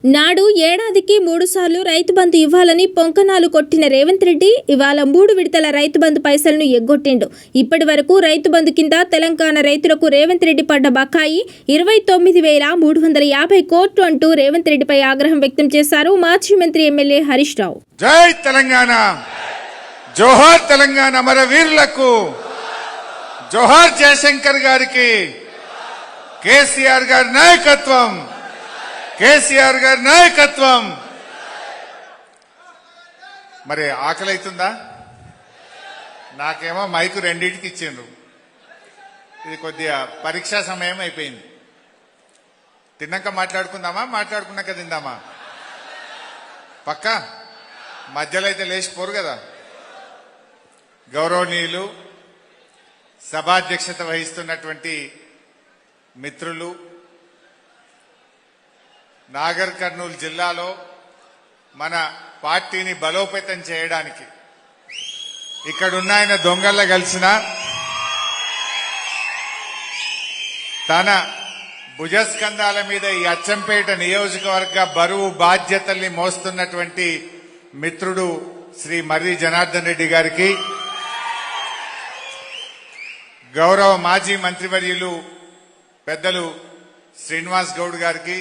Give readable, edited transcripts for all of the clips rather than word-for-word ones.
నాడు ఏడాదికి 3 సార్లు రైతు బంధు ఇవ్వాలని పొంకనాలు కొట్టిన రేవంత్ రెడ్డి ఇవాళ 3 విడతల రైతు బంధు పైసలను ఎగ్గొట్టిండు. ఇప్పటి వరకు రైతు బంధు కింద తెలంగాణ రైతులకు రేవంత్ రెడ్డి పడ్డ బకాయి 29,350 కోట్లు అంటూ రేవంత్ రెడ్డిపై ఆగ్రహం వ్యక్తం చేశారు మాజీ మంత్రి ఎమ్మెల్యే హరీష్ రావు. జై తెలంగాణ, జోహార్ తెలంగాణ అమరవీరులకు, జోహార్ జయశంకర్ గారికి, కేసీఆర్ గారి నాయకత్వం, కేసీఆర్ గారి నాయకత్వం. మరి ఆకలి అవుతుందా? నాకేమో మైకు రెండింటికి ఇచ్చిండ్రు. ఇది కొద్దిగా పరీక్షా సమయం అయిపోయింది. తిన్నాక మాట్లాడుకుందామా, మాట్లాడుకున్నాక తిందామా? పక్కా మధ్యలో అయితే లేచిపోరు కదా. గౌరవనీయులు, సభాధ్యక్షత వహిస్తున్నటువంటి మిత్రులు, నాగర్ కర్నూలు జిల్లాలో మన పార్టీని బలోపేతం చేయడానికి ఇక్కడున్న ఆయన దొంగల్ల కలిసిన తన భుజస్కంధాల మీద ఈ అచ్చంపేట నియోజకవర్గ బరువు బాధ్యతల్ని మోస్తున్నటువంటి మిత్రుడు శ్రీ మర్రి జనార్దన్ రెడ్డి గారికి, గౌరవ మాజీ మంత్రివర్యులు పెద్దలు శ్రీనివాస్ గౌడ్ గారికి,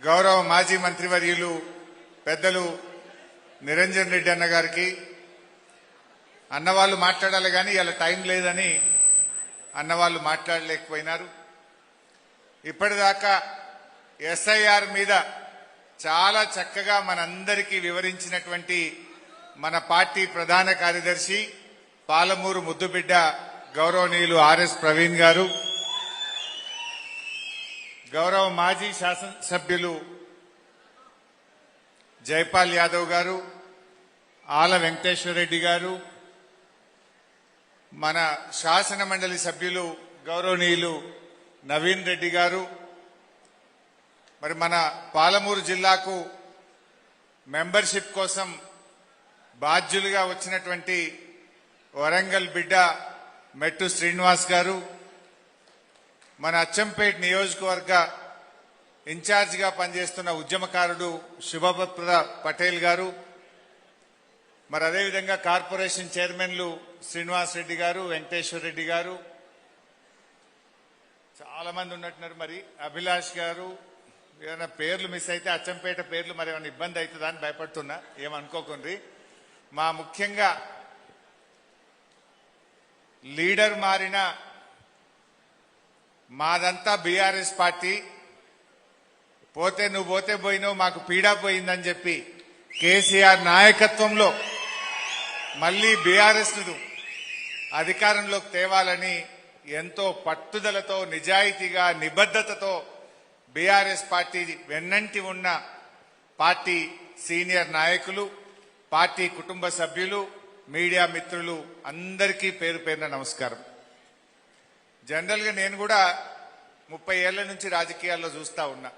గౌరవ మాజీ మంత్రివర్యులు పెద్దలు నిరంజన్ రెడ్డి అన్న గారికి, అన్నవాళ్ళు మాట్లాడాలి కానీ ఇలా టైం లేదని అన్నవాళ్ళు మాట్లాడలేకపోయినారు. ఇప్పటిదాకా ఎస్ఐఆర్ మీద చాలా చక్కగా మనందరికీ వివరించినటువంటి మన పార్టీ ప్రధాన కార్యదర్శి పాలమూరు ముద్దుబిడ్డ గౌరవనీయులు ఆర్ఎస్ ప్రవీణ్ గారు, గౌరవ మాజీ శాసనసభ్యులు జైపాల్ యాదవ్ గారు, ఆల వెంకటేశ్వర రెడ్డి గారు, మన శాసన మండలి సభ్యులు గౌరవనీయులు నవీన్ రెడ్డి గారు, మరి మన పాలమూరు జిల్లాకు మెంబర్షిప్ కోసం బాధ్యులుగా వచ్చినటువంటి వరంగల్ బిడ్డ మెట్టు శ్రీనివాస్ గారు, మన అచ్చంపేట్ నియోజకవర్గ ఇన్ఛార్జిగా పనిచేస్తున్న ఉద్యమకారుడు శుభప్రద పటేల్ గారు, మరి అదేవిధంగా కార్పొరేషన్ చైర్మన్లు శ్రీనివాస్ రెడ్డి గారు, వెంకటేశ్వర రెడ్డి గారు, చాలా మంది ఉన్నట్టున్నారు. మరి అభిలాష్ గారు, ఏమైనా పేర్లు మిస్ అయితే అచ్చంపేట పేర్లు మరి ఏమైనా ఇబ్బంది అవుతుందా అని భయపడుతున్నా, ఏమనుకోకుండ్రి. మా ముఖ్యంగా లీడర్ మారిన మాదంతా బీఆర్ఎస్ పార్టీ, పోతే నువ్వు పోతే పోయినావు, మాకు పీడా పోయిందని చెప్పి కేసీఆర్ నాయకత్వంలో మళ్లీ బీఆర్ఎస్ ను అధికారంలోకి తేవాలని ఎంతో పట్టుదలతో, నిజాయితీగా, నిబద్ధతతో బీఆర్ఎస్ పార్టీ వెన్నంటి ఉన్న పార్టీ సీనియర్ నాయకులు, పార్టీ కుటుంబ సభ్యులు, మీడియా మిత్రులు అందరికీ పేరు పేరున నమస్కారం. జనరల్ గా నేను కూడా 30 ఏళ్ల నుంచి రాజకీయాల్లో చూస్తా ఉన్నా.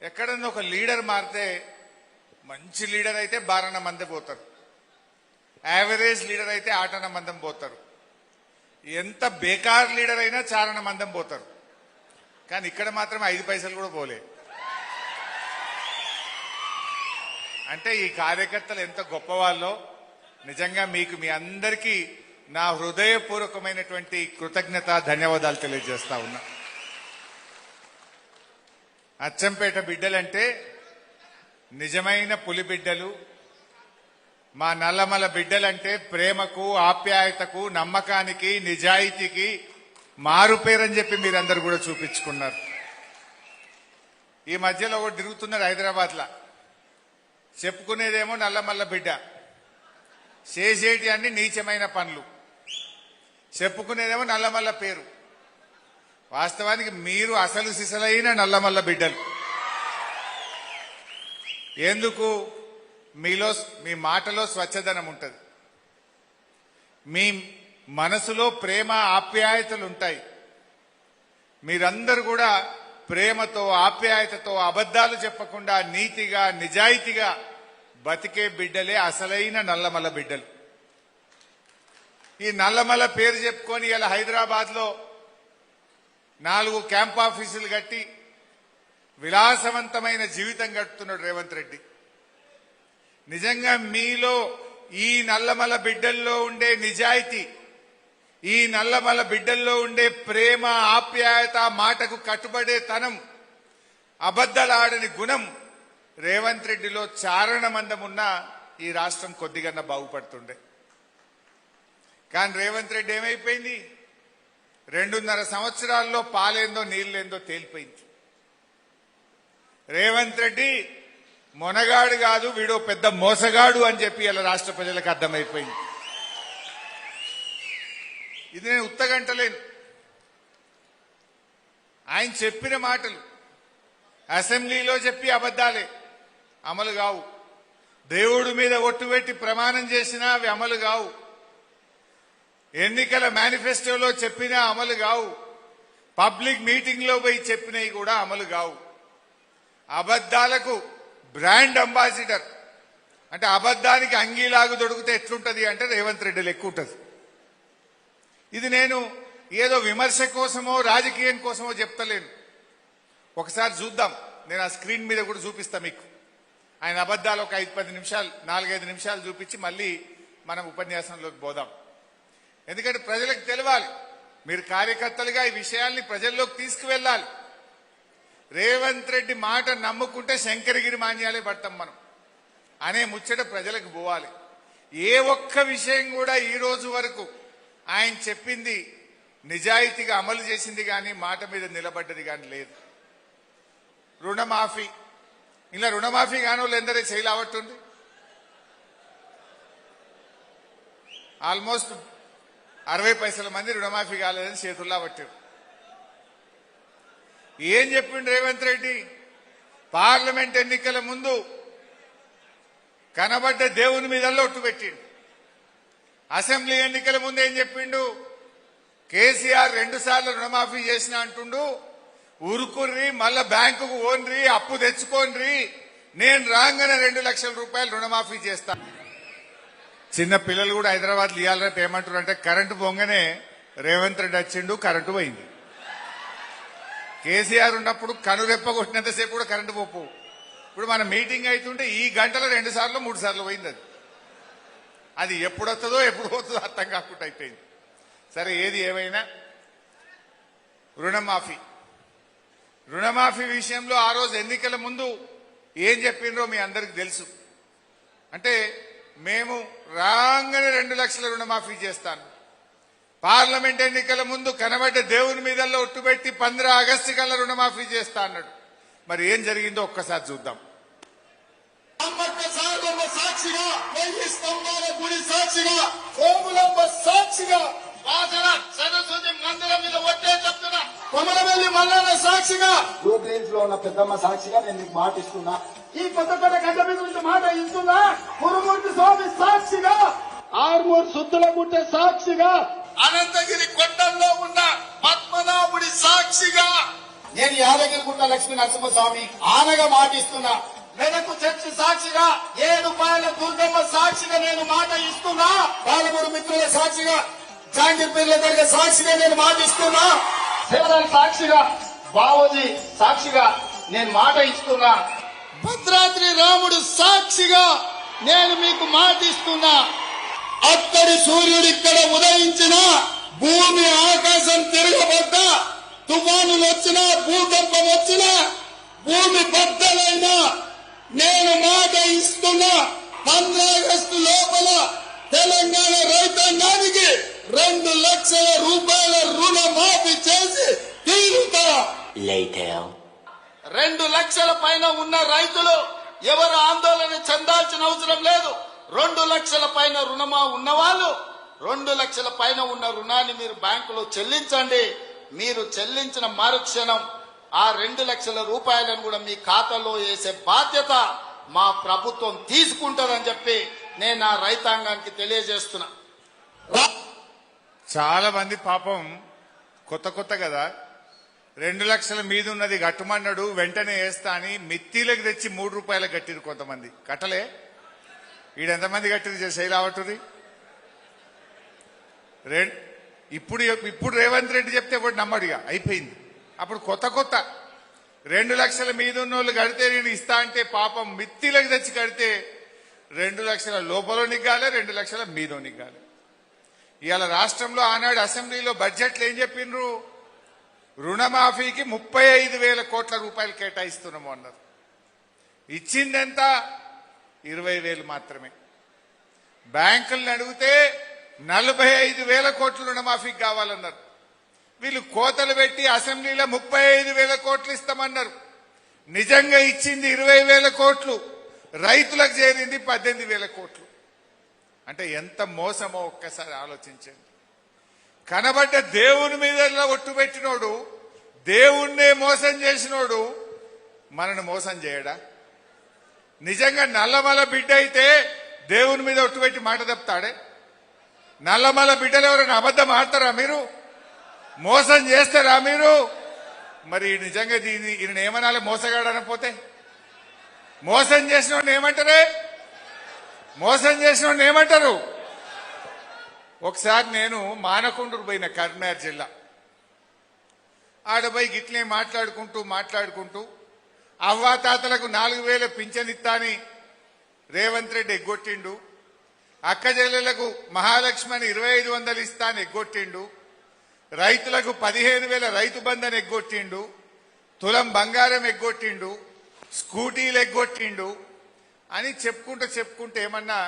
ఎక్కడన్నా ఒక లీడర్ మారితే, మంచి లీడర్ అయితే బారన మంది పోతారు, యావరేజ్ లీడర్ అయితే ఆటన మందం పోతారు, ఎంత బేకార్ లీడర్ అయినా చారణ మందం పోతారు. కానీ ఇక్కడ మాత్రం 5 పైసలు కూడా పోలే. అంటే ఈ కార్యకర్తలు ఎంత గొప్పవాళ్ళో నిజంగా మీకు మీ అందరికీ నా హృదయపూర్వకమైనటువంటి కృతజ్ఞత, ధన్యవాదాలు తెలియజేస్తా ఉన్నా. అచ్చంపేట బిడ్డలంటే నిజమైన పులి బిడ్డలు. మా నల్లమల బిడ్డలంటే ప్రేమకు, ఆప్యాయతకు, నమ్మకానికి, నిజాయితీకి మారుపేరని చెప్పి మీరందరూ కూడా చూపించుకున్నారు. ఈ మధ్యలో ఒకటి తిరుగుతున్నారు హైదరాబాద్ లా, చెప్పుకునేదేమో నల్లమల్ల బిడ్డ, చేసేటి అన్ని నీచమైన పనులు, చెప్పుకునేదేమో నల్లమల్ల పేరు. వాస్తవానికి మీరు అసలు సిసలైన నల్లమల్ల బిడ్డలు. ఎందుకు? మీ మాటలో స్వచ్ఛదనం ఉంటుంది, మీ మనసులో ప్రేమ, ఆప్యాయతలు ఉంటాయి. మీరందరూ కూడా ప్రేమతో, ఆప్యాయతతో, అబద్ధాలు చెప్పకుండా నీతిగా, నిజాయితీగా బతికే బిడ్డలే అసలైన నల్లమల్ల బిడ్డలు. ఈ నల్లమల్ల పేరు చెప్పుకొని ఇలా హైదరాబాద్ లో 4 క్యాంప్ ఆఫీసులు కట్టి విలాసవంతమైన జీవితం గడుపుతున్నాడు రేవంత్ రెడ్డి. నిజంగా మీలో ఈ నల్లమల బిడ్డల్లో ఉండే నిజాయితీ, ఈ నల్లమల బిడ్డల్లో ఉండే ప్రేమ, ఆప్యాయత, మాటకు కట్టుబడే తనం, అబద్ధలాడని గుణం రేవంత్ రెడ్డిలో చారణమందం ఉన్నా ఈ రాష్ట్రం కొద్దిగా బాగుపడుతుండే. కానీ రేవంత్ రెడ్డి ఏమైపోయింది? 2.5 సంవత్సరాల్లో పాలేందో నీళ్ళేందో తేలిపోయింది. రేవంత్ రెడ్డి మొనగాడు కాదు, వీడో పెద్ద మోసగాడు అని చెప్పి ఇలా రాష్ట్ర ప్రజలకు అర్థమైపోయింది. ఇది నేను ఉత్తగంటలేను. ఆయన చెప్పిన మాటలు అసెంబ్లీలో చెప్పి అబద్దాలే, అమలు కావు. దేవుడి మీద ఒట్టు పెట్టి ప్రమాణం చేసినా అవి అమలు కావు. ఎన్నికల మేనిఫెస్టోలో చెప్పినా అమలు కావు. పబ్లిక్ మీటింగ్ లో పోయి చెప్పినవి కూడా అమలు కావు. అబద్దాలకు బ్రాండ్ అంబాసిడర్ అంటే అబద్దానికి అంగీలాగు దొరికితే ఎట్లుంటది అంటే రేవంత్ రెడ్డి లెక్క ఉంటుంది. ఇది నేను ఏదో విమర్శ కోసమో రాజకీయం కోసమో చెప్తలేను. ఒకసారి చూద్దాం, నేను ఆ స్క్రీన్ మీద కూడా చూపిస్తా మీకు. ఆయన అబద్దాలు ఒక 5-10 నిమిషాలు, 4-5 నిమిషాలు చూపించి మళ్ళీ మనం ఉపన్యాసంలోకి పోదాం. ఎందుకంటే ప్రజలకు తెలవాలి, మీరు కార్యకర్తలుగా ఈ విషయాల్ని ప్రజల్లోకి తీసుకువెళ్ళాలి. రేవంత్ రెడ్డి మాట నమ్ముకుంటే శంకరగిరి మాన్యాలే పడతాం మనం అనే ముచ్చట ప్రజలకు పోవాలి. ఏ ఒక్క విషయం కూడా ఈ రోజు వరకు ఆయన చెప్పింది నిజాయితీగా అమలు చేసింది కానీ మాట మీద నిలబడ్డది కానీ లేదు. రుణమాఫీ, ఇలా రుణమాఫీ కాని వాళ్ళు ఎందరే చేయలేవట్టుంది. ఆల్మోస్ట్ 60 పైసల మంది రుణమాఫీ కాలేదని చేతుల్లా పట్టారు. ఏం చెప్పిండు రేవంత్ రెడ్డి? పార్లమెంట్ ఎన్నికల ముందు కనబడ్డ దేవుని మీద ఒట్టు పెట్టిండు. అసెంబ్లీ ఎన్నికల ముందు ఏం చెప్పిండు? కేసీఆర్ 2 సార్లు రుణమాఫీ చేసిన అంటుండు. ఊరుకుర్రి, మళ్ళా బ్యాంకుకు ఓన్రి, అప్పు తెచ్చుకోన్రి, నేను రాగానే 2 లక్షల రూపాయలు రుణమాఫీ చేస్తా. చిన్న పిల్లలు కూడా హైదరాబాద్ ఇవ్వాలంటే ఏమంటారు అంటే కరెంటు పోగానే రేవంత్ రెడ్డి వచ్చిండు, కరెంటు పోయింది. కేసీఆర్ ఉన్నప్పుడు కనురెప్ప కొట్టినంతసేపు కూడా కరెంటు పోపు. ఇప్పుడు మన మీటింగ్ అవుతుంటే ఈ గంటలో 2 సార్లు 3 సార్లు పోయింది. అది ఎప్పుడు వస్తుందో ఎప్పుడు పోతుందో అర్థం కాకుండా అయిపోయింది. సరే, ఏది ఏమైనా రుణమాఫీ విషయంలో ఆ రోజు ఎన్నికల ముందు ఏం చెప్పిండ్రో మీ అందరికి తెలుసు. అంటే మేము రాగానే 2 లక్షల రుణమాఫీ చేస్తాను. పార్లమెంట్ ఎన్నికల ముందు కనబడ్డ దేవుని మీదల్లో ఒట్టుపెట్టి 15 ఆగస్టు కల్లా రుణమాఫీ చేస్తా అన్నాడు. మరి ఏం జరిగిందో ఒక్కసారి చూద్దాం. సాక్షిగా, 1000 స్తంభాల గుడి సాక్షిగా, కోములమ్మ సాక్షిగా, సరస్వతి మందిరం మీద ఒట్టే చెప్తున్నా, కొమరవెల్లి మల్లన్న సాక్షిగా, జూబ్లీన్స్ లో ఉన్న పెద్దమ్మ సాక్షిగా నేను మీకు మాట ఇస్తున్నా. ఈ కొత్తపేట గడ్డ మీద నుంచి మాట ఇస్తున్నా. కురుమూర్తి స్వామి సాక్షిగా, ఆర్మూర్ సుద్దులగుట్ట సాక్షిగా, అనంతగిరి కొండల్లో ఉన్న పద్మనాభుడి సాక్షిగా, నేను యాదగిరిగుట్ట లక్ష్మీ నరసింహస్వామి ఆనగా మాటిస్తున్నా. మెదకు చర్చి సాక్షిగా, 7 పాయల దుర్గమ్మ సాక్షిగా నేను మాట ఇస్తున్నా. పాలమూరు మిత్రుల సాక్షిగా, జాంగీర్పీర్ల దగ్గర సాక్షిగా నేను మాటిస్తున్నా. శివరాం సాక్షిగా, బావోజీ సాక్షిగా నేను మాట ఇస్తున్నా. భద్రాద్రి రాముడు సాక్షిగా నేను మీకు మాటిస్తున్నా. అక్కడి సూర్యుడు ఇక్కడ ఉదయించిన, భూమి ఆకాశం తిరగబడ్డా, తుఫానులు వచ్చినా, భూకంపం వచ్చినా, భూమి బద్దలైనా నేను మాట ఇస్తున్నా. 15 ఆగస్టు లోపల తెలంగాణ రైతాంగానికి 2 లక్షల రూపాయల రుణమాఫీ చేసి తీరుతా. 2 లక్షల పైన ఉన్న రైతులు ఎవరు ఆందోళన చెందాల్సిన అవసరం లేదు. 2 లక్షల పైన రుణమా ఉన్నవాళ్ళు 2 లక్షల పైన ఉన్న రుణాన్ని మీరు బ్యాంకులో చెల్లించండి. మీరు చెల్లించిన మరుక్షణం ఆ 2 లక్షల రూపాయలను కూడా మీ ఖాతాలో వేసే బాధ్యత మా ప్రభుత్వం తీసుకుంటుందని చెప్పి నేను ఆ రైతాంగానికి తెలియజేస్తున్నా. చాలా మంది పాపం కొత్త కదా, 2 లక్షల మీద ఉన్నది కట్టమన్నాడు, వెంటనే వేస్తా అని మిత్తిలకు తెచ్చి 3 రూపాయలకు కట్టిరు. కొంతమంది కట్టలే. ఈడెంతమంది కట్టిరు శైలావట్టుది. ఇప్పుడు రేవంత్ రెడ్డి చెప్తే ఒకటి నమ్మడిగా అయిపోయింది. అప్పుడు కొత్త 2 లక్షల మీద ఉన్నోళ్ళు కడితే నేను ఇస్తా అంటే పాపం మిత్తిలకు తెచ్చి కడితే 2 లక్షల లోపలోనికి గాలే, 2 లక్షల మీదోనికి గాలే. ఇవాళ రాష్ట్రంలో ఆనాడు అసెంబ్లీలో బడ్జెట్లు ఏం చెప్పిండ్రు? రుణమాఫీకి 35,000 కోట్ల రూపాయలు కేటాయిస్తున్నాము అన్నారు. ఇచ్చిందెంత? 20,000 మాత్రమే. బ్యాంకులను అడిగితే 45,000 కోట్లు రుణమాఫీకి కావాలన్నారు. వీళ్ళు కోతలు పెట్టి అసెంబ్లీలో 35,000 కోట్లు ఇస్తామన్నారు. నిజంగా ఇచ్చింది 20,000 కోట్లు, రైతులకు చేరింది 18,000 కోట్లు. అంటే ఎంత మోసమో ఒక్కసారి ఆలోచించండి. కనబడ్డ దేవుని మీద ఒట్టు పెట్టినోడు, దేవుణ్ణే మోసం చేసినోడు మనను మోసం చేయడా? నిజంగా నల్లమల బిడ్డ అయితే దేవుని మీద ఒట్టు పెట్టి మాట తప్పుతాడే? నల్లమల బిడ్డలు ఎవరైనా అబద్ధం ఆడతారా మీరు? మోసం చేస్తారా మీరు? మరి నిజంగా ఈయన ఏమనాలి? మోసగాడనపోతే మోసం చేసిన వాడిని ఏమంటారే? మోసం చేసిన వాడిని ఏమంటారు? ఒకసారి నేను మానకొండూరు పోయిన కరీంనగర్ జిల్లా. ఆడపోయి గిట్లే మాట్లాడుకుంటూ అవ్వాతాతలకు 4,000 పింఛన్ ఇస్తాని రేవంత్ రెడ్డి ఎగ్గొట్టిండు. అక్క చెల్లెలకు మహాలక్ష్మి అని 2,500 ఇస్తా అని ఎగ్గొట్టిండు. రైతులకు 15,000 రైతు బంధన్ ఎగ్గొట్టిండు. తులం బంగారం ఎగ్గొట్టిండు. స్కూటీలు ఎగ్గొట్టిండు అని చెప్పుకుంటూ ఏమన్నా,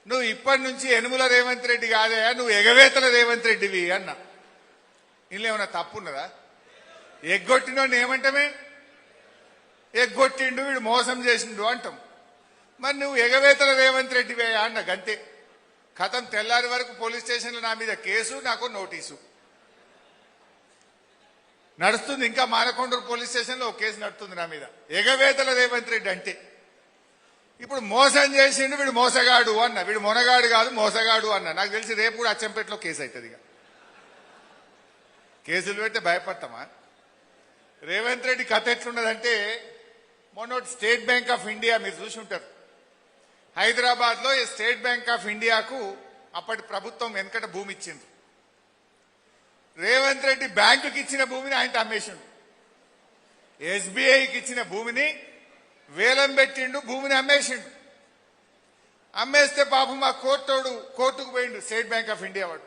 నువ్వు ఇప్పటి నుంచి యనుమల రేవంత్ రెడ్డి కాదయా, నువ్వు ఎగవేతల రేవంత్ రెడ్డివి అన్నా. ఇందులో ఏమన్నా తప్పున్నదా? ఎగ్గొట్టినోడిని ఏమంటామే? ఎగ్గొట్టిండు, వీడు మోసం చేసిండు అంటాం. మరి నువ్వు ఎగవేతల రేవంత్ రెడ్డివే అన్న గంతే. కథం తెల్లారి వరకు పోలీస్ స్టేషన్లో నా మీద కేసు, నాకు నోటీసు నడుస్తుంది. ఇంకా మానకొండూరు పోలీస్ స్టేషన్లో ఒక కేసు నడుస్తుంది నా మీద, ఎగవేతల రేవంత్ రెడ్డి అంటే. ఇప్పుడు మోసం చేసిండు, వీడు మోసగాడు అన్న. వీడు మొనగాడు కాదు, మోసగాడు అన్న. నాకు తెలిసి రేపు కూడా అచ్చంపేటలో కేసు అవుతుంది. ఇక కేసులు పెడితే భయపడతామా? రేవంత్ రెడ్డి కథ ఎట్లున్నదంటే, మొన్న స్టేట్ బ్యాంక్ ఆఫ్ ఇండియా మీరు చూసి ఉంటారు. హైదరాబాద్ లో స్టేట్ బ్యాంక్ ఆఫ్ ఇండియాకు అప్పటి ప్రభుత్వం వెనకట భూమి ఇచ్చింది. రేవంత్ రెడ్డి బ్యాంకుకి ఇచ్చిన భూమిని ఆయన అమ్మేసిండు. ఎస్బీఐకి ఇచ్చిన భూమిని వేలం పెట్టిండు, భూమిని అమ్మేసిండు. అమ్మేస్తే పాపం మా కోర్టుకు పోయిండు. స్టేట్ బ్యాంక్ ఆఫ్ ఇండియా వాడు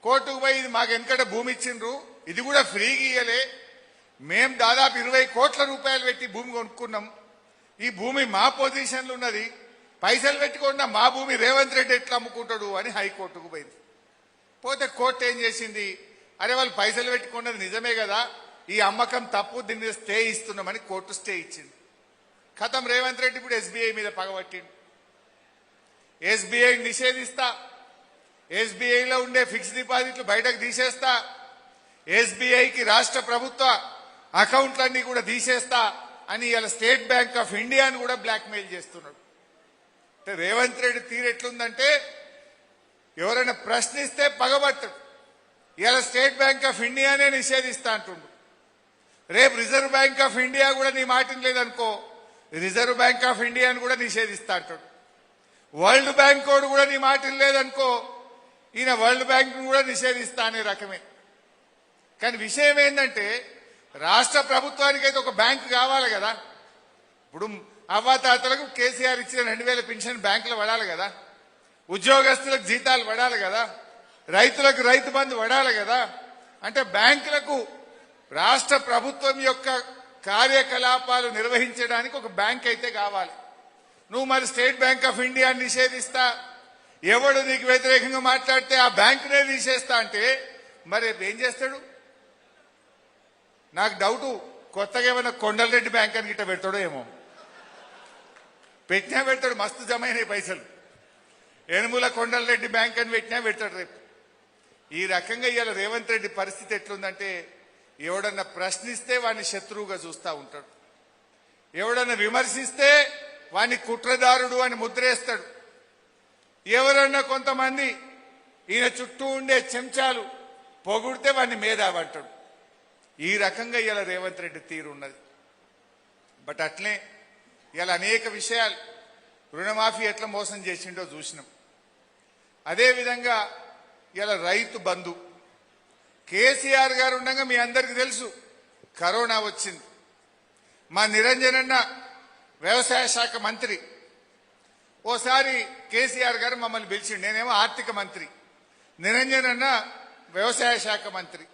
కోర్టుకు పోయి, ఇది మాకు వెనకట భూమి ఇచ్చిండ్రు, ఇది కూడా ఫ్రీగా ఇయ్యలే, మేం దాదాపు 20 కోట్ల రూపాయలు పెట్టి భూమి కొనుక్కున్నాం, ఈ భూమి మా పొజిషన్లో ఉన్నది, పైసలు పెట్టుకున్న మా భూమి రేవంత్ రెడ్డి ఎట్లా అమ్ముకుంటాడు అని హైకోర్టుకు పోయింది. పోతే కోర్టు ఏం చేసింది? అరే వాళ్ళు పైసలు పెట్టుకున్నది నిజమే కదా, ఈ అమ్మకం తప్పు, దీని మీద స్టే ఇస్తున్నామని కోర్టు స్టే ఇచ్చింది. ఖతం రేవంత్ రెడ్డి ఇప్పుడు ఎస్బీఐ మీద పగబట్టిండు. ఎస్బీఐని నిషేధిస్తా, ఎస్బీఐలో ఉండే ఫిక్స్డ్ డిపాజిట్లు బయటకు తీసేస్తా, ఎస్బీఐకి రాష్ట్ర ప్రభుత్వ అకౌంట్లన్నీ కూడా తీసేస్తా అని ఇలా స్టేట్ బ్యాంక్ ఆఫ్ ఇండియాను కూడా బ్లాక్మెయిల్ చేస్తున్నాడు. రేవంత్ రెడ్డి తీరు ఎట్లుందంటే, ఎవరైనా ప్రశ్నిస్తే పగబట్టడు. ఇలా స్టేట్ బ్యాంక్ ఆఫ్ ఇండియానే నిషేధిస్తా అంటుండు. రేపు రిజర్వ్ బ్యాంక్ ఆఫ్ ఇండియా కూడా నీ మాట లేదనుకో, రిజర్వ్ బ్యాంక్ ఆఫ్ ఇండియాను కూడా నిషేధిస్తా అంటాడు. వరల్డ్ బ్యాంక్ కూడా నీ మాట లేదనుకో, ఈయన వరల్డ్ బ్యాంక్ కూడా నిషేధిస్తా అనే రకమే. కానీ విషయం ఏంటంటే, రాష్ట్ర ప్రభుత్వానికైతే ఒక బ్యాంకు కావాలి కదా. ఇప్పుడు అవ్వాతాతలకు కేసీఆర్ ఇచ్చిన 2,000 పెన్షన్ బ్యాంకులో పడాలి కదా, ఉద్యోగస్తులకు జీతాలు పడాలి కదా, రైతులకు రైతు బంధు పడాలి కదా. అంటే బ్యాంకులకు రాష్ట్ర ప్రభుత్వం యొక్క కార్యకలాపాలు నిర్వహించడానికి ఒక బ్యాంక్ అయితే కావాలి. నువ్వు మరి స్టేట్ బ్యాంక్ ఆఫ్ ఇండియా నిషేధిస్తా, ఎవడు నీకు వ్యతిరేకంగా మాట్లాడితే ఆ బ్యాంకునే తీసేస్తా అంటే మరి ఏం చేస్తాడు? నాకు డౌటు, కొత్తగా ఏమైనా కొండలరెడ్డి బ్యాంక్ అని గిట్ట పెడతాడో ఏమో. పెట్టినా పెడతాడు, మస్తు జమ అయినాయి పైసలు. యనుమల కొండలరెడ్డి బ్యాంక్ అని పెట్టినా పెడతాడు రేపు. ఈ రకంగా ఇవాళ రేవంత్ రెడ్డి పరిస్థితి ఎట్లుందంటే, ఎవడన్నా ప్రశ్నిస్తే వాడిని శత్రువుగా చూస్తూ ఉంటాడు, ఎవడన్నా విమర్శిస్తే వాడిని కుట్రదారుడు అని ముద్రేస్తాడు, ఎవరన్నా కొంతమంది ఈయన చుట్టూ ఉండే చెంచాలు పొగుడితే వాడిని మేధావంటాడు. ఈ రకంగా ఇలా రేవంత్ రెడ్డి తీరు ఉన్నది. బట్ అట్లే ఇలా అనేక విషయాలు, రుణమాఫీ ఎట్లా మోసం చేసిండో చూసినాం. అదేవిధంగా ఇలా రైతు బంధు, కేసీఆర్ గారు ఉండగా మీ అందరికీ తెలుసు కరోనా వచ్చింది. మా నిరంజనన్న వ్యవసాయ శాఖ మంత్రి. ఓసారి కేసీఆర్ గారు మమ్మల్ని పిలిచిండు. నేనేమో ఆర్థిక మంత్రి, నిరంజనన్న వ్యవసాయ శాఖ మంత్రి.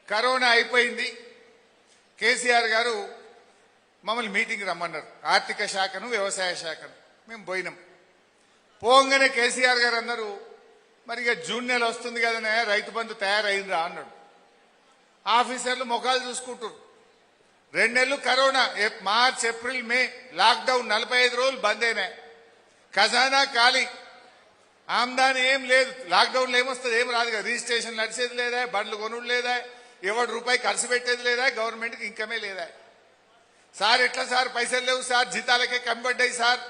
కరోనా అయిపోయింది, కేసీఆర్ గారు మమ్మల్ని మీటింగ్ రమ్మన్నారు, ఆర్థిక శాఖను వ్యవసాయ శాఖను. మేము పోయినాం. పోగానే కేసీఆర్ గారు అన్నారు, మరి ఇక జూన్ నెల వస్తుంది కదనే, రైతు బంధు తయారైందా అన్నాడు. ఆఫీసర్లు ముఖాలు చూసుకుంటారు. 2 నెలలు corona, March April May lockdown, 45 రోజులు బంద్ అయినాయి. ఖజానా ఖాళీ, ఆమ్దాని ఏం లేదు. లాక్డౌన్లో ఏమొస్తుంది? ఏం రాదు కదా. రిజిస్ట్రేషన్ నడిచేది లేదా, బండ్లు కొనుడు లేదా, ఎవరు రూపాయి ఖర్చు పెట్టేది లేదా, గవర్నమెంట్కి ఇంకమే లేదా. సార్ ఎట్లా సార్, పైసలు లేవు సార్, జీతాలకే కమ్మిపడ్డాయి సార్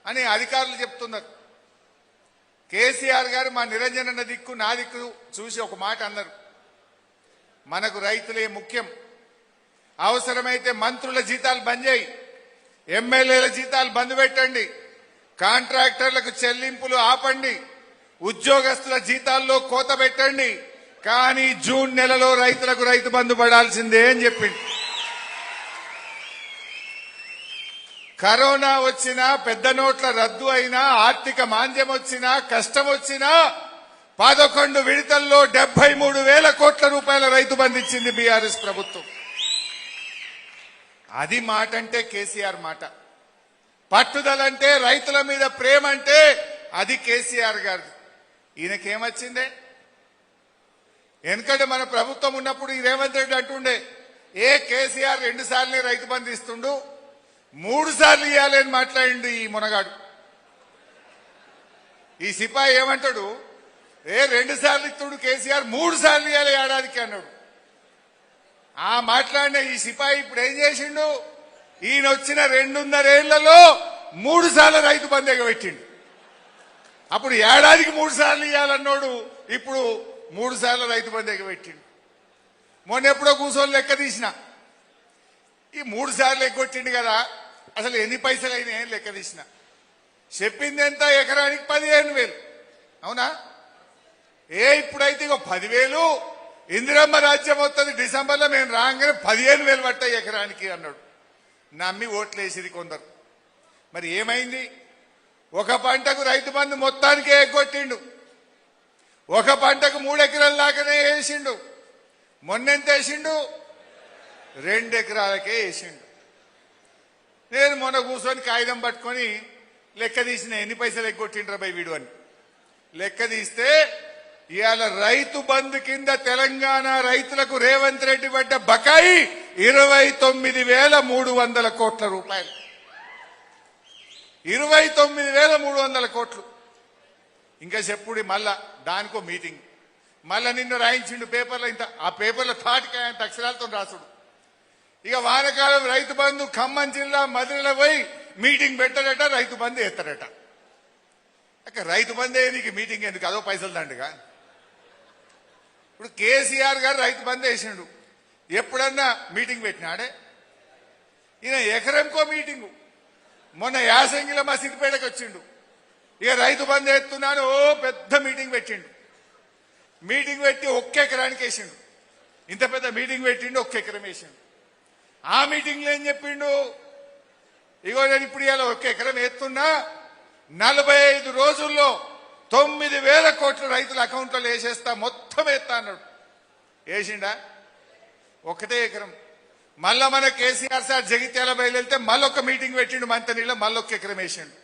అని అధికారులు చెప్తున్నారు. కేసీఆర్ గారు మా నిరంజనన్న దిక్కు నా దిక్కు చూసి ఒక మాట అన్నారు, మనకు రైతులే ముఖ్యం. అవసరమైతే మంత్రుల జీతాలు బంద్ చేయి, ఎమ్మెల్యేల జీతాలు బంద్ పెట్టండి, కాంట్రాక్టర్లకు చెల్లింపులు ఆపండి, ఉద్యోగస్తుల జీతాల్లో కోత పెట్టండి, కానీ జూన్ నెలలో రైతులకు రైతు బంధు పడాల్సిందే అని చెప్పింది. కరోనా వచ్చినా, పెద్ద నోట్ల రద్దు అయినా, ఆర్థిక మాంద్యం వచ్చినా, కష్టం వచ్చినా 11 విడతల్లో 73,000 కోట్ల రూపాయల రైతు బంధు ఇచ్చింది బీఆర్ఎస్ ప్రభుత్వం. అది మాట అంటే కేసీఆర్ మాట. పట్టుదలంటే, రైతుల మీద ప్రేమ అంటే అది కేసీఆర్ గారు. ఈయనకేమొచ్చిందే? ఎందుకంటే మన ప్రభుత్వం ఉన్నప్పుడు ఈ రేవంత్ రెడ్డి అంటుండే, ఏ కేసీఆర్ 2 సార్లే రైతు బంధు ఇస్తుండు, 3 సార్లు ఇవ్వాలి అని మాట్లాడిండు ఈ మునగాడు. ఈ సిపాయి ఏమంటాడు, 2 సార్లు ఇస్తుడు కేసీఆర్, 3 సార్లు ఇవ్వాలి ఏడాదికి అన్నాడు. ఆ మాట్లాడిన ఈ సిపాయి ఇప్పుడు ఏం చేసిండు, ఈయన వచ్చిన 2.5 ఏళ్లలో 3 సార్లు రైతు బంధు ఎగబెట్టిండు. అప్పుడు ఏడాదికి 3 సార్లు ఇవ్వాలన్నాడు, ఇప్పుడు 3 సార్లు రైతు బంధు ఎగబెట్టిండు. మొన్న ఎప్పుడో కూర్చొని లెక్క తీసిన, ఈ 3 సార్లు ఎగ్గొట్టిండు కదా, అసలు ఎన్ని పైసలు అయినాయని లెక్క తీసిన. చెప్పింది ఎంత, ఎకరానికి 15,000. అవునా? ఇప్పుడైతే ఇక 10,000 ఇందిరమ్మ రాజ్యం వస్తుంది డిసెంబర్లో, మేము రాగానే 15,000 పట్టాయి ఎకరానికి అన్నాడు. నమ్మి ఓట్లేసిరి కొందరు. మరి ఏమైంది? ఒక పంటకు రైతు బంధు మొత్తానికే ఎగ్గొట్టిండు, ఒక పంటకు 3 ఎకరాల దాకానే వేసిండు. మొన్నెంత వేసిండు? 2 ఎకరాలకే వేసిండు. నేను మొన్న కూర్చొని కాగితం పట్టుకొని లెక్క తీసిన, ఎన్ని పైసలు ఎగ్గొట్టిండ్రా బై వీడు అని. లెక్క తీస్తే ఇవాళ రైతు బంధు కింద తెలంగాణ రైతులకు రేవంత్ రెడ్డి పడ్డ బకాయి 29,300 కోట్ల రూపాయలు. 29,300 కోట్లు. ఇంకా చెప్పుడు మళ్ళా దానికో మీటింగ్. మళ్ళా నిన్ను రాయించిండు పేపర్లో, ఇంత ఆ పేపర్లో తాటికి ఆయన అక్షరాలతో రాసుడు. ఇక వానకాలం రైతు బంధు ఖమ్మం జిల్లా మధురలో పోయి మీటింగ్ పెట్టాడట, రైతు బంధు ఎత్తాడట. రైతు బంధే నీకు మీటింగ్ ఎందుకు, అదో పైసలు దండగా. ఇప్పుడు కేసీఆర్ గారు రైతు బంధు వేసిండు, ఎప్పుడన్నా మీటింగ్ పెట్టినాడే. ఈయన ఎకరంకో మీటింగు. మొన్న యాసంగిలో మా సిద్దిపేటకు వచ్చిండు, ఇక రైతు బంధు ఎత్తున్నాను, పెద్ద మీటింగ్ పెట్టిండు. మీటింగ్ పెట్టి 1 ఎకరానికి వేసిండు. ఇంత పెద్ద మీటింగ్ పెట్టిండు, 1 ఎకరం వేసిండు. ఆ మీటింగ్ లో ఏం చెప్పిండు, ఇగో నేను ఇప్పుడు ఇలా 1 ఎకరం ఎత్తున్నా, 45 రోజుల్లో 9,000 కోట్ల రైతుల అకౌంట్లో వేసేస్తా, మొత్తం ఎత్తా అన్నాడు. వేసిండా? 1 ఎకరం. మళ్ళా మన కేసీఆర్ సార్ జగిత్యాల బయలుదేరితే మళ్ళొక మీటింగ్ పెట్టిండు మంతనీలో, మళ్ళొక ఎకరం వేసిండు.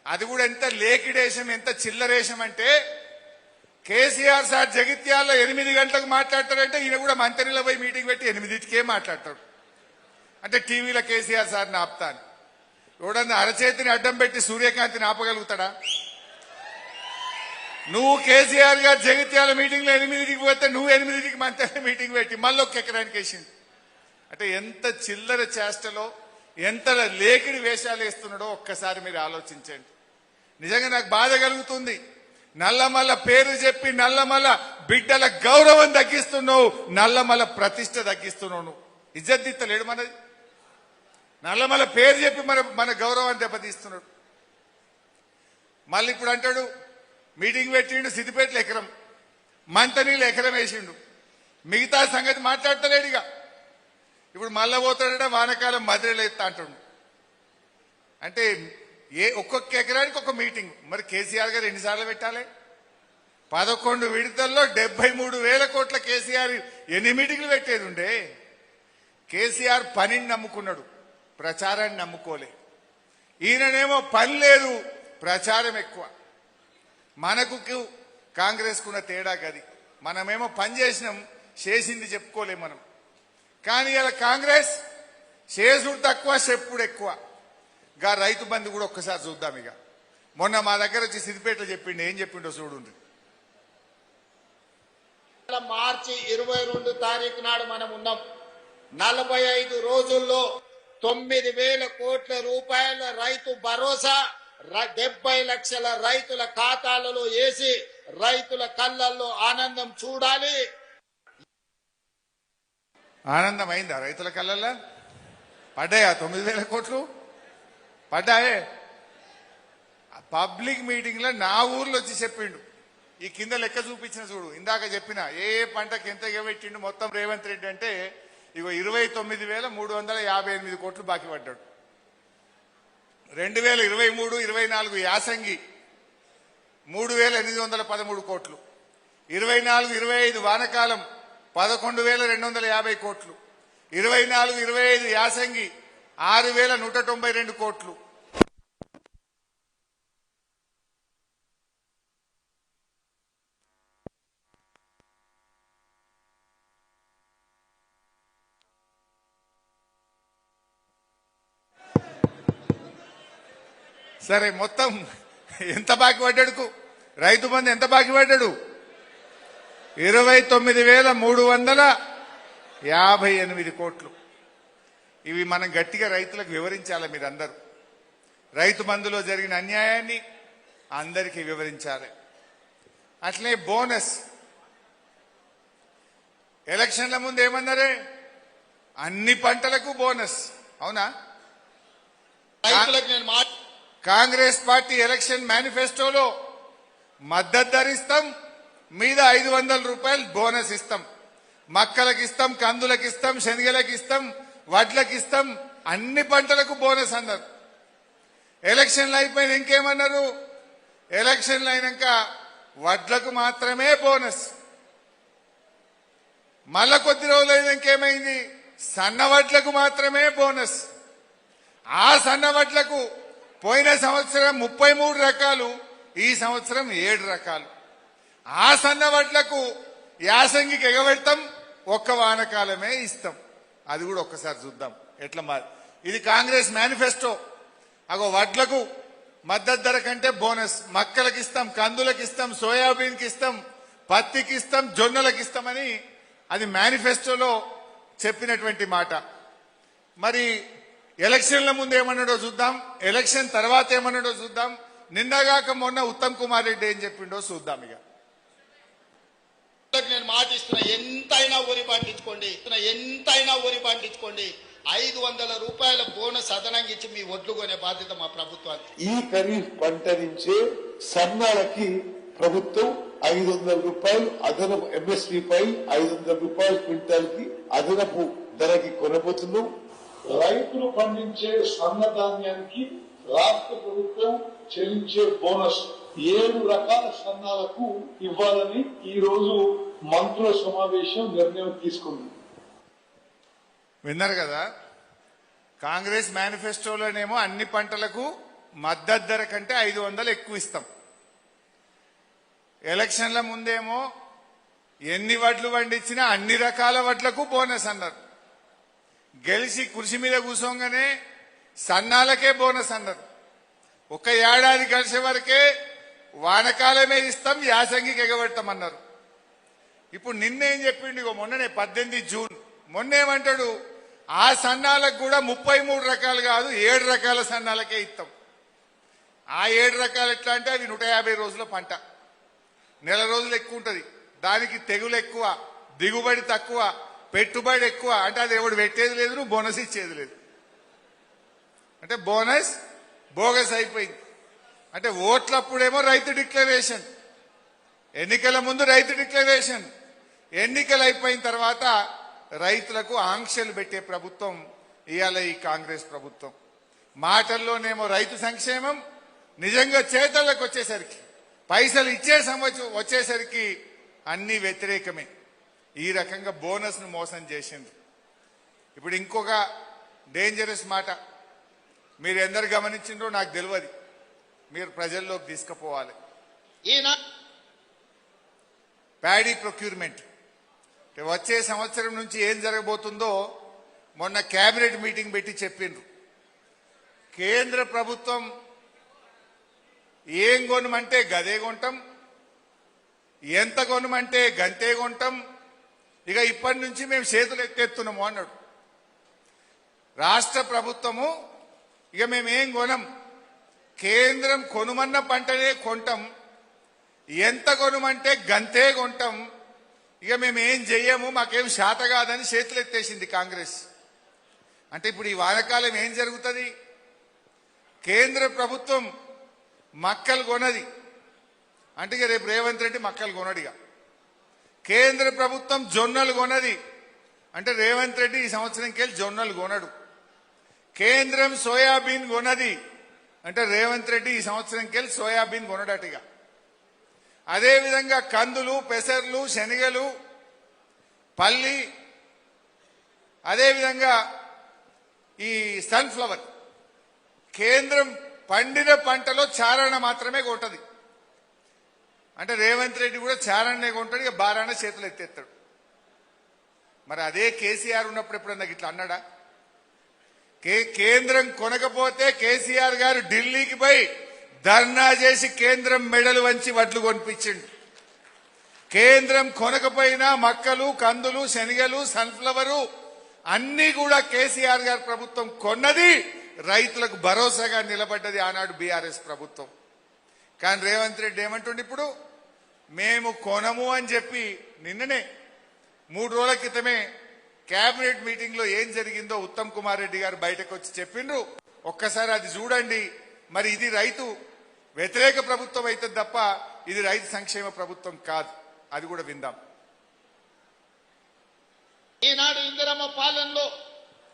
అది కూడా ఎంత లేకిడేశం, ఎంత చిల్లరేశం అంటే, కేసీఆర్ సార్ జగిత్యాలలో 8 గంటలకు మాట్లాడతాడంటే ఈయన కూడా మంతనీలో పోయి మీటింగ్ పెట్టి 8కే మాట్లాడతాడు. అంటే టీవీలో కేసీఆర్ సార్ని ఆపుతాను. ఎవడన్నా అరచేతిని అడ్డం పెట్టి సూర్యకాంతిని ఆపగలుగుతాడా? నువ్వు కేసీఆర్ గారు జగిత్యాల మీటింగ్ లో 8కి పోతే నువ్వు 8కి మంత్రి మీటింగ్ పెట్టి మళ్ళీ 1 ఎకరానికి వేసింది. అంటే ఎంత చిల్లర చేష్టలో, ఎంత లేకిడి వేషాలు వేస్తున్నాడో ఒక్కసారి మీరు ఆలోచించండి. నిజంగా నాకు బాధ కలుగుతుంది. నల్లమల్ల పేరు చెప్పి నల్లమల్ల బిడ్డల గౌరవం తగ్గిస్తున్నావు, నల్లమల్ల ప్రతిష్ట తగ్గిస్తున్నావు. నువ్వు ఇజ్జత్ మనది. నల్లమల్ల పేరు చెప్పి మన గౌరవాన్ని దెబ్బతీస్తున్నాడు. మళ్ళీ ఇప్పుడు అంటాడు మీటింగ్ పెట్టిండు, సిద్దిపేటలో ఎకరం, మంతనీళ్ళు ఎకరం వేసిండు, మిగతా సంగతి మాట్లాడతలేడుగా. ఇప్పుడు మళ్ళా పోతాడంటే వానకాలం మధ్యలో ఎత్తా అంటుండు. అంటే ఒక్కొక్క ఎకరానికి ఒక మీటింగ్. మరి కేసీఆర్ గారు ఎన్నిసార్లు పెట్టాలి? 11 విడతల్లో 73,000 కోట్ల కేసీఆర్ ఎన్ని మీటింగ్లు పెట్టేది ఉండే? కేసీఆర్ పనిని నమ్ముకున్నాడు, ప్రచారాన్ని నమ్ముకోలే. ఈయననేమో పని లేదు, ప్రచారం ఎక్కువ. మనకు కాంగ్రెస్ కున్న తేడా గది. మనమేమో పని చేసినాం, చేసింది చెప్పుకోలేం మనం. కానీ ఇలా కాంగ్రెస్ చేసుడు తక్కువ, చెప్పుడు ఎక్కువ. గా రైతు బంధు కూడా ఒక్కసారి చూద్దాం. ఇక మొన్న మా దగ్గర వచ్చి సిద్దిపేటలో చెప్పిండు, ఏం చెప్పిండో చూడండి. మార్చి 22 తారీఖు నాడు మనం ఉన్నాం. 45 రోజుల్లో 9,000 కోట్ల రూపాయల రైతు భరోసా 70 లక్షల రైతుల ఖాతాలలో వేసి రైతుల కళ్ళల్లో ఆనందం చూడాలి. ఆనందం అయిందా రైతుల కళ్ళల్లో? పడ్డాయా 9,000 కోట్లు? పడ్డాయే. పబ్లిక్ మీటింగ్ లో నా ఊర్లో వచ్చి చెప్పిండు. ఈ కింద లెక్క చూపించిన చూడు, ఇందాక చెప్పిన ఏ పంటకి ఎంత పెట్టిండు మొత్తం రేవంత్ రెడ్డి అంటే ఇగో 29,358 కోట్లు బాకీ పడ్డాడు. 2023-24 యాసంగి 3,813 కోట్లు, 24-25 వానకాలం 11,250 కోట్లు, 24-25 యాసంగి 6,192 కోట్లు. సరే, మొత్తం ఎంత బాకీ పడ్డాడుకు? రైతు బంధు ఎంత బాకీ పడ్డాడు? 29,358 కోట్లు. ఇవి మనం గట్టిగా రైతులకు వివరించాలి. మీరందరూ రైతు బంధులో జరిగిన అన్యాయాన్ని అందరికీ వివరించాలి. అట్లే బోనస్. ఎలక్షన్ల ముందు ఏమన్నారే? అన్ని పంటలకు బోనస్. అవునా? రైతులకు నేను కాంగ్రెస్ పార్టీ ఎలక్షన్ మేనిఫెస్టోలో మద్దతు ధర ఇస్తాం, మీద 500 రూపాయలు బోనస్ ఇస్తాం, మక్కలకు ఇస్తాం, కందులకు ఇస్తాం, శనగలకు ఇస్తాం, వడ్లకు ఇస్తాం, అన్ని పంటలకు బోనస్ అన్నారు. ఎలక్షన్లు అయిపోయిన ఇంకేమన్నారు? ఎలక్షన్లు అయినాక వడ్లకు మాత్రమే బోనస్. మళ్ళా కొద్ది రోజులు అయినా ఇంకేమైంది? సన్న వడ్లకు మాత్రమే బోనస్. ఆ సన్న వడ్లకు పోయిన సంవత్సరం 33 రకాలు, ఈ సంవత్సరం 7 రకాలు. ఆ సన్న వడ్లకు యాసంగికి ఎగబెడతాం, ఒక్క వానకాలమే ఇస్తాం. అది కూడా ఒక్కసారి చూద్దాం ఎట్లా మారి. ఇది కాంగ్రెస్ మేనిఫెస్టో. అగో వడ్లకు మద్దతు ధర కంటే బోనస్, మక్కలకు ఇస్తాం, కందులకు ఇస్తాం, సోయాబీన్కి ఇస్తాం, పత్తికి ఇస్తాం, జొన్నలకు ఇస్తామని అది మేనిఫెస్టోలో చెప్పినటువంటి మాట. మరి ఎలక్షన్ల ముందు ఏమన్నాడో చూద్దాం, ఎలక్షన్ తర్వాత ఏమన్నాడో చూద్దాం. నిన్నగాక మొన్న ఉత్తమ్ కుమార్ రెడ్డి ఏం చెప్పిండో చూద్దాం. ఇక నేను మాటిస్తున్నా, ఎంతైనా ఊరి పండించుకోండి 500 రూపాయల బోనస్ అదనంగా ఇచ్చి మీ ఒడ్లు కొనే బాధ్యత మా ప్రభుత్వానికి. ఈ ఖరీఫ్ పంట నుంచే సన్నాలకి ప్రభుత్వం 500 రూపాయలు అదనపు ఎంఎస్పీ పై 500 రూపాయల క్వింటాల్ కి అదనపు ధరకి కొనబోతున్నాం. రైతులు పండించే సన్న ధాన్యానికి రాష్ట్ర ప్రభుత్వం చెల్లించే బోనస్ 7 రకాల సన్నాలకు ఇవ్వాలని ఈ రోజు మంత్రుల సమావేశం నిర్ణయం తీసుకుంది. విన్నారు కదా? కాంగ్రెస్ మేనిఫెస్టోలోనేమో అన్ని పంటలకు మద్దతు ధర కంటే 500 ఎక్కువ ఇస్తాం. ఎలక్షన్ల ముందేమో ఎన్ని వడ్లు పండించినా అన్ని రకాల వడ్లకు బోనస్ అన్నారు. గెలిచి కుర్చీ మీద కూర్చోగానే సన్నాలకే బోనస్ అన్నారు. ఒక ఏడాది కలిసే వరకే వానకాలమే ఇస్తాం, యాసంగికి ఎగబెడతామన్నారు. ఇప్పుడు నిన్నేం చెప్పిండు? ఇగో మొన్ననే 18 జూన్ మొన్నేమంటాడు? ఆ సన్నాలకు కూడా 33 రకాలు కాదు 7 రకాల సన్నాలకే ఇస్తాం. ఆ 7 రకాలు ఎట్లా అంటే అవి 150 రోజుల పంట, నెల రోజులు ఎక్కువ ఉంటుంది, దానికి తెగులు ఎక్కువ, దిగుబడి తక్కువ, పెట్టుబడి ఎక్కువ. అంటే అది ఎవడు పెట్టేది లేదు, నువ్వు బోనస్ ఇచ్చేది లేదు. అంటే బోనస్ బోగస్ అయిపోయింది. అంటే ఓట్లప్పుడేమో రైతు డిక్లరేషన్, ఎన్నికల ముందు రైతు డిక్లరేషన్, ఎన్నికలు అయిపోయిన తర్వాత రైతులకు ఆంక్షలు పెట్టే ప్రభుత్వం ఇవాళ ఈ కాంగ్రెస్ ప్రభుత్వం. మాటల్లోనేమో రైతు సంక్షేమం, నిజంగా చేతల్లోకి వచ్చేసరికి పైసలు ఇచ్చే వచ్చేసరికి అన్ని వ్యతిరేకమే. ఈ రకంగా బోనస్ ను మోసం చేసింది. ఇప్పుడు ఇంకొక డేంజరస్ మాట మీరు ఎందరు గమనించిండ్రో నాకు తెలియదు, మీరు ప్రజల్లోకి తీసుకుపోవాలి. ప్యాడీ ప్రొక్యూర్మెంట్ వచ్చే సంవత్సరం నుంచి ఏం జరగబోతుందో మొన్న కేబినెట్ మీటింగ్ పెట్టి చెప్పిండ్రు. కేంద్ర ప్రభుత్వం ఏం కొనమంటే గదే కొంటాం, ఎంత కొనమంటే గంతే కొంటాం, ఇక ఇప్పటి నుంచి మేము చేతులు ఎత్తేస్తున్నాము అన్నాడు. రాష్ట్ర ప్రభుత్వము ఇక మేమేం కొనం, కేంద్రం కొనుమన్న పంటనే కొంటాం, ఎంత కొనమంటే గంతే కొంటాం, ఇక మేమేం చెయ్యము, మాకేం శాత కాదని చేతులు ఎత్తేసింది కాంగ్రెస్. అంటే ఇప్పుడు ఈ వానకాలం ఏం జరుగుతుంది? కేంద్ర ప్రభుత్వం మక్కలు కొనది అంటే ఇక రేపు రేవంత్ రెడ్డి మక్కలు కొనడిగా. కేంద్ర ప్రభుత్వం జొన్నలు కొనది అంటే రేవంత్ రెడ్డి ఈ సంవత్సరంకెళ్ళి జొన్నలు కొనడు. కేంద్రం సోయాబీన్ కొనది అంటే రేవంత్ రెడ్డి ఈ సంవత్సరంకెళ్ళి సోయాబీన్ కొనడటిగా. అదేవిధంగా కందులు, పెసర్లు, శనగలు, పల్లి, అదేవిధంగా ఈ సన్ఫ్లవర్, కేంద్రం పండిన పంటలో చారణ మాత్రమే కొంటది. అంటే రేవంత్ రెడ్డి కూడా చారణనే కొంటాడు, ఇక బారాన చేతులు ఎత్తేస్తాడు. మరి అదే కేసీఆర్ ఉన్నప్పుడు ఎప్పుడన్నా ఇట్లా అన్నాడా? కేంద్రం కొనకపోతే కేసీఆర్ గారు ఢిల్లీకి పోయి ధర్నా చేసి కేంద్రం మెడలు వంచి వడ్లు కొనిపించిండు. కేంద్రం కొనకపోయినా మక్కలు, కందులు, శనగలు, సన్ఫ్లవరు అన్ని కూడా కేసీఆర్ గారి ప్రభుత్వం కొన్నది, రైతులకు భరోసాగా నిలబడ్డది ఆనాడు బీఆర్ఎస్ ప్రభుత్వం. కానీ రేవంత్ రెడ్డి ఏమంటుండే ఇప్పుడు, మేము కొనము అని చెప్పి నిన్ననే 3 రోజుల క్రితమే కేబినెట్ మీటింగ్ లో ఏం జరిగిందో ఉత్తమ్ కుమార్ రెడ్డి గారు బయటకు వచ్చి చెప్పిండ్రు. ఒక్కసారి అది చూడండి. మరి ఇది రైతు వ్యతిరేక ప్రభుత్వం అయితే తప్ప ఇది రైతు సంక్షేమ ప్రభుత్వం కాదు. అది కూడా విందాం. ఈనాడు ఇందిరమ్మ పాలనలో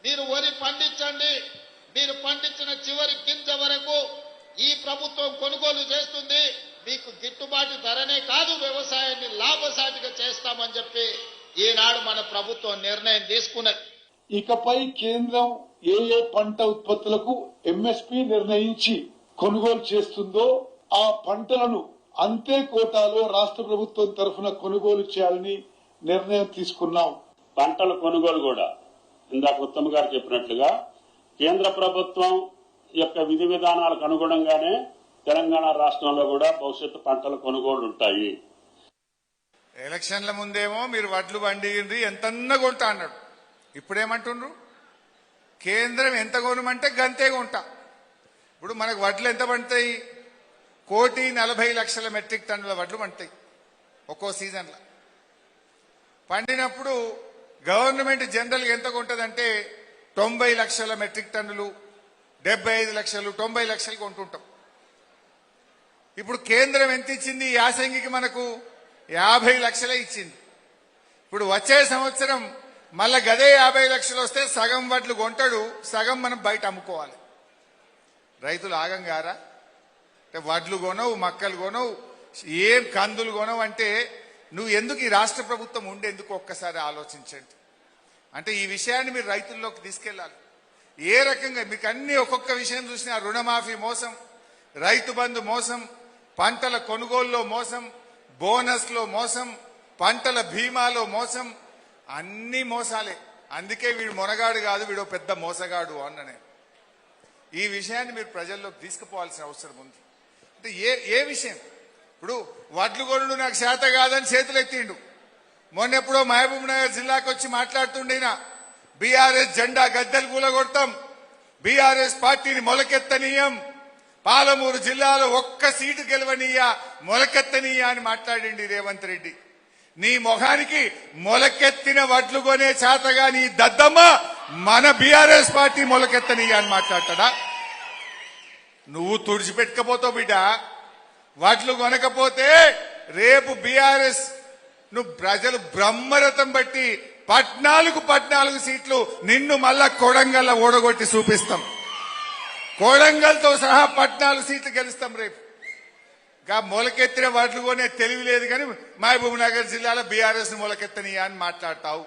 మీరు వరి పండించండి, మీరు పండించిన చివరి గింజ వరకు ఈ ప్రభుత్వం కొనుగోలు చేస్తుంది, మీకు గిట్టుబాటు ధరనే కాదు వ్యవసాయాన్ని లాభసాటిగా చేస్తామని చెప్పి ఈనాడు మన ప్రభుత్వం నిర్ణయం తీసుకున్నది. ఇకపై కేంద్రం ఏ ఏ పంట ఉత్పత్తులకు ఎంఎస్పీ నిర్ణయించి కొనుగోలు చేస్తుందో ఆ పంటలను అంతే కోటాలో రాష్ట్ర ప్రభుత్వం తరఫున కొనుగోలు చేయాలని నిర్ణయం తీసుకున్నాం. పంటల కొనుగోలు కూడా ఇందాక ఉత్తమ్ గారు చెప్పినట్లుగా కేంద్ర ప్రభుత్వం యొక్క విధి విధానాలకు అనుగుణంగానే తెలంగాణ రాష్ట్రంలో కూడా భవిష్యత్తు పంటల కొనుగోలు ఉంటాయి. ఎలక్షన్ల ముందేమో మీరు వడ్లు పండిగింది ఎంతన్నా కొంటా అన్నాడు. ఇప్పుడేమంటుండ్రు? కేంద్రం ఎంత కొనమంటే గంతే కొంటా. ఇప్పుడు మనకు వడ్లు ఎంత పండుతాయి? 1,40,00,000 మెట్రిక్ టన్నుల వడ్లు పండుతాయి ఒక్కో సీజన్లో. పండినప్పుడు గవర్నమెంట్ జనరల్గా ఎంత కొంటదంటే 90 లక్షల మెట్రిక్ టన్నులు, 75 లక్షలు, 90 లక్షలు కొంటుంటాం. ఇప్పుడు కేంద్రం ఎంత ఇచ్చింది? యాసంగికి మనకు 50 లక్షలే ఇచ్చింది. ఇప్పుడు వచ్చే సంవత్సరం మళ్ళా గదే 50 లక్షలు వస్తే సగం వడ్లు కొంటాడు, సగం మనం బయట అమ్ముకోవాలి. రైతులు ఆగంగారా? అంటే వడ్లు కొనవు, మక్కలు కొనవు, ఏం కందులు కొనవు అంటే నువ్వు ఎందుకు ఈ రాష్ట్ర ప్రభుత్వం ఉండేందుకు ఒక్కసారి ఆలోచించండి. అంటే ఈ విషయాన్ని మీరు రైతుల్లోకి తీసుకెళ్లాలి. ఏ రకంగా మీకు అన్ని ఒక్కొక్క విషయం చూసినా రుణమాఫీ మోసం, రైతు బంధు మోసం, పంటల కొనుగోలులో మోసం, బోనస్ లో మోసం, పంటల బీమాలో మోసం, అన్ని మోసాలే. అందుకే వీడు మొనగాడు కాదు, వీడు పెద్ద మోసగాడు అన్ననే. ఈ విషయాన్ని మీరు ప్రజల్లోకి తీసుకుపోవాల్సిన అవసరం ఉంది. అంటే ఏ విషయం? ఇప్పుడు వడ్లు కొనుడు నాకు చేత కాదని చేతులు ఎత్తిండు. మొన్నెప్పుడో మహబూబ్ నగర్ జిల్లాకు వచ్చి మాట్లాడుతుండేనా, బీఆర్ఎస్ జెండా గద్దెలు కూలగొడతాం, బీఆర్ఎస్ పార్టీని మొలకెత్తనీయం, పాలమూరు జిల్లాలో ఒక్క సీటు గెలవనీయా, మొలకెత్తనీయా అని మాట్లాడింది రేవంత్ రెడ్డి. నీ మొఖానికి మొలకెత్తిన వడ్లు కొనే చేతగా నీ దద్దమ్మ మన బీఆర్ఎస్ పార్టీ మొలకెత్తనీయా అని మాట్లాడతాడా? నువ్వు తుడిచిపెట్టకపోతావు బిడ్డ. వడ్లు కొనకపోతే రేపు బీఆర్ఎస్ నువ్వు ప్రజలు బ్రహ్మరథం బట్టి 14 సీట్లు నిన్ను మళ్ళా కొడంగల్ ఓడగొట్టి చూపిస్తాం. కొడంగల్తో సహా 14 సీట్లు గెలుస్తాం రేపు. ఇంకా మొలకెత్తిన వాటిలు కొనే తెలివి లేదు కానీ మహబూబ్ నగర్ జిల్లాలో బీఆర్ఎస్ మొలకెత్తనియా అని మాట్లాడతావు.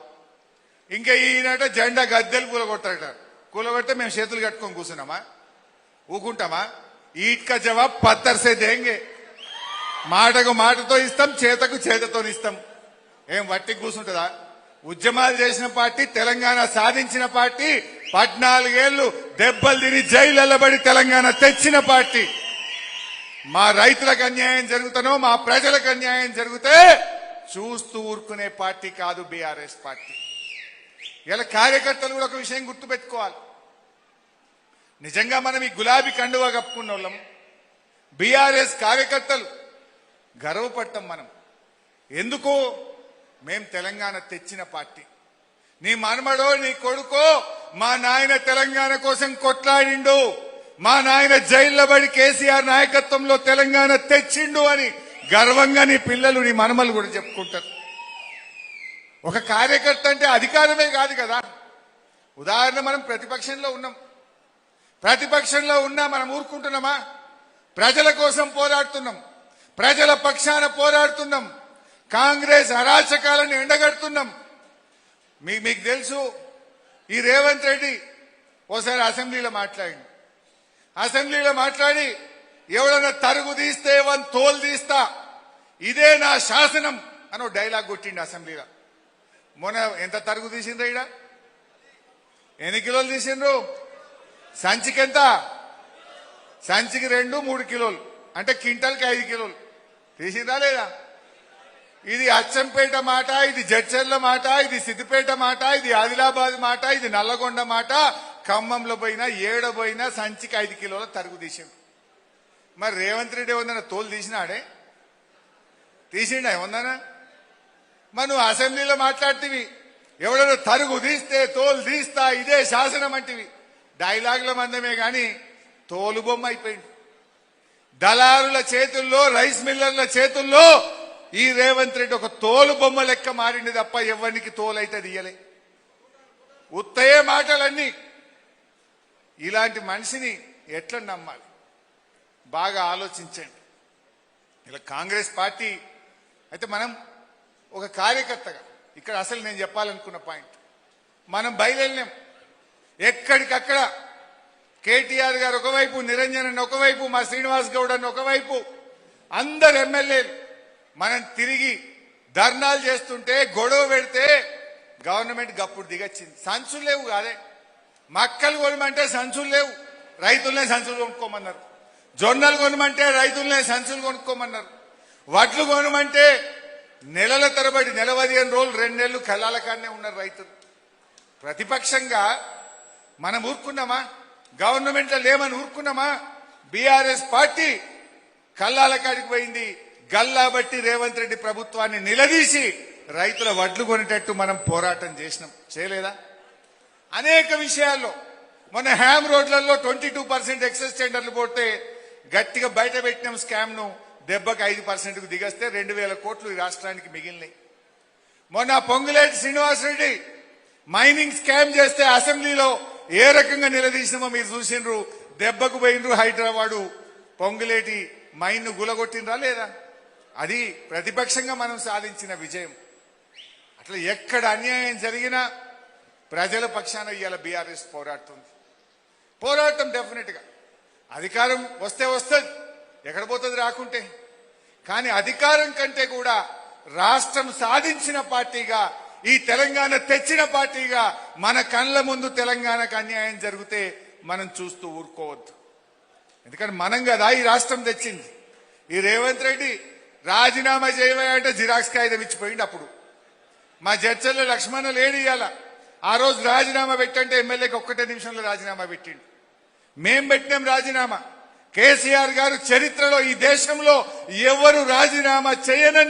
ఇంకా ఈయనట జెండా గద్దెలు కూలగొట్టారట. కూలగొడితే మేము చేతులు కట్టుకొని కూర్చున్నామా, ఊకుంటామా? ఈట్ కా జవాబ్ పత్తర్ సే దేంగే. మాటకు మాటతో ఇస్తాం, చేతకు చేతతో ఇస్తాం. ఏం వట్టి కూర్చుంటుందా? ఉద్యమాలు చేసిన పార్టీ, తెలంగాణ సాధించిన పార్టీ, 14 ఏళ్లు దెబ్బలు తిని జైలు వెళ్ళబడి తెలంగాణ తెచ్చిన పార్టీ. మా రైతులకు అన్యాయం జరుగుతానో, మా ప్రజలకు అన్యాయం జరిగితే చూస్తూ ఊరుకునే పార్టీ కాదు బీఆర్ఎస్ పార్టీ. ఇలా కార్యకర్తలు కూడా ఒక విషయం గుర్తుపెట్టుకోవాలి. నిజంగా మనం ఈ గులాబీ కండువా కప్పుకున్న వాళ్ళం బీఆర్ఎస్ కార్యకర్తలు గర్వపడతాం. మనం ఎందుకు? మేం తెలంగాణ తెచ్చిన పార్టీ. నీ మనమడో నీ కొడుకో మా నాయన తెలంగాణ కోసం కొట్లాడిండు, మా నాయన జైల్లో పడి కేసీఆర్ నాయకత్వంలో తెలంగాణ తెచ్చిండు అని గర్వంగా నీ పిల్లలు, నీ మనమలు కూడా చెప్పుకుంటారు. ఒక కార్యకర్త అంటే అధికారమే కాదు కదా. ఉదాహరణ, మనం ప్రతిపక్షంలో ఉన్నాం. ప్రతిపక్షంలో ఉన్నా మనం ఊరుకుంటున్నామా? ప్రజల కోసం పోరాడుతున్నాం, ప్రజల పక్షాన పోరాడుతున్నాం, కాంగ్రెస్ అరాచకాలను ఎండగడుతున్నాం. మీకు తెలుసు, ఈ రేవంత్ రెడ్డి ఓసారి అసెంబ్లీలో మాట్లాడి ఎవడన్నా తరుగు తీస్తే వన్ తోలు తీస్తా, ఇదే నా శాసనం అని ఒక డైలాగ్ కొట్టిండు అసెంబ్లీలో. మొన్న ఎంత తరుగు తీసిండ్రు? ఈడ ఎన్ని కిలోలు తీసిండ్రు? సంచికెంత? సంచికి 2-3 కిలోలు అంటే క్వింటల్కి 5 కిలోలు తీసిందా లేదా? ఇది అచ్చంపేట మాట, ఇది జడ్చర్ల మాట, ఇది సిద్దిపేట మాట, ఇది ఆదిలాబాద్ మాట, ఇది నల్లగొండ మాట. ఖమ్మంలో పోయినా ఏడబోయినా సంచికి 5 కిలోల తరుగు తీసిండు. మరి రేవంత్ రెడ్డి ఏమన్నా తోలు తీసినాడే? తీసిండా ఏమన్నా? మరి నువ్వు అసెంబ్లీలో మాట్లాడుతీవి, ఎవడన్నా తరుగు తీస్తే తోలు తీస్తా, ఇదే శాసనం అంటివి. డైలాగుల మందమే గాని తోలు బొమ్మ అయిపోయింది. దళారుల చేతుల్లో, రైస్ మిల్లర్ల చేతుల్లో ఈ రేవంత్ రెడ్డి ఒక తోలు బొమ్మ లెక్క మారింది తప్ప ఎవరికి తోలైతే తీయలే. ఉత్తయే మాటలన్నీ. ఇలాంటి మనిషిని ఎట్లా నమ్మాలి? బాగా ఆలోచించండి. ఇలా కాంగ్రెస్ పార్టీ అయితే మనం ఒక కార్యకర్తగా ఇక్కడ అసలు నేను చెప్పాలనుకున్న పాయింట్, మనం బయలుదేరినాం ఎక్కడికక్కడ. కేటీఆర్ గారు ఒకవైపు, నిరంజన్ ఒకవైపు, మా శ్రీనివాస్ గౌడ్ అని ఒకవైపు, అందరు ఎమ్మెల్యేలు మనం తిరిగి ధర్నాలు చేస్తుంటే, గొడవ పెడితే గవర్నమెంట్ గప్పుడు దిగొచ్చింది. సంచులు లేవు కాదే, మక్కలు కొనమంటే సంచులు లేవు, రైతులనే సంచులు కొనుక్కోమన్నారు. జొన్నలు కొనమంటే రైతులనే సంచులు కొనుక్కోమన్నారు. వడ్లు కొనమంటే నెలల తరబడి, నెల 15 రోజులు, 2 నెలలు కళ్ళాల కాడనే ఉన్నారు రైతులు. ప్రతిపక్షంగా మనం ఊరుకున్నామా? గవర్నమెంట్లో లేమని ఊరుకున్నామా? బీఆర్ఎస్ పార్టీ కళ్ళాల కాడికి పోయింది. గల్లా బట్టి రేవంత్ రెడ్డి ప్రభుత్వాన్ని నిలదీసి రైతుల వడ్లు కొనేటట్టు మనం పోరాటం చేసినాం. చేయలేదా? అనేక విషయాల్లో మొన్న హ్యామ్ రోడ్లలో 22% ఎక్సెస్ టెండర్లు పోతే గట్టిగా బయట పెట్టినాం స్కామ్ ను. దెబ్బకి 5%కు దిగస్తే 2000 కోట్లు ఈ రాష్ట్రానికి మిగిలినాయి. మొన్న పొంగులేటి శ్రీనివాసరెడ్డి మైనింగ్ స్కామ్ చేస్తే అసెంబ్లీలో ఏ రకంగా నిలదీసినామో మీరు చూసిండ్రు. దెబ్బకు పోయినరు. హైదరాబాదు పొంగులేటి మైన్ ను గులగొట్టినరా లేదా? అది ప్రతిపక్షంగా మనం సాధించిన విజయం. అట్లా ఎక్కడ అన్యాయం జరిగినా ప్రజల పక్షాన ఇవాళ బీఆర్ఎస్ పోరాటం డెఫినెట్ గా. అధికారం వస్తే వస్తుంది, ఎక్కడ పోతుంది రాకుంటే. కానీ అధికారం కంటే కూడా రాష్ట్రం సాధించిన పార్టీగా, ఈ తెలంగాణ తెచ్చిన పార్టీగా మన కళ్ళ ముందు తెలంగాణకు అన్యాయం జరిగితే మనం చూస్తూ ఊరుకోవద్దు. ఎందుకంటే మనం కదా ఈ రాష్ట్రం తెచ్చింది. ఈ రేవంత్ రెడ్డి రాజీనామా చేయమంటే జిరాక్స్ కాగితం ఇచ్చిపోయింది. అప్పుడు మా జడ్చర్ల లక్ష్మణ లేడు. ఇవాళ ఆ రోజు రాజీనామా పెట్టంటే ఎమ్మెల్యేకి 1 నిమిషంలో రాజీనామా పెట్టిండు. మేం పెట్టినాం రాజీనామా. కేసీఆర్ గారు చరిత్రలో ఈ దేశంలో ఎవరు రాజీనామా చేయనని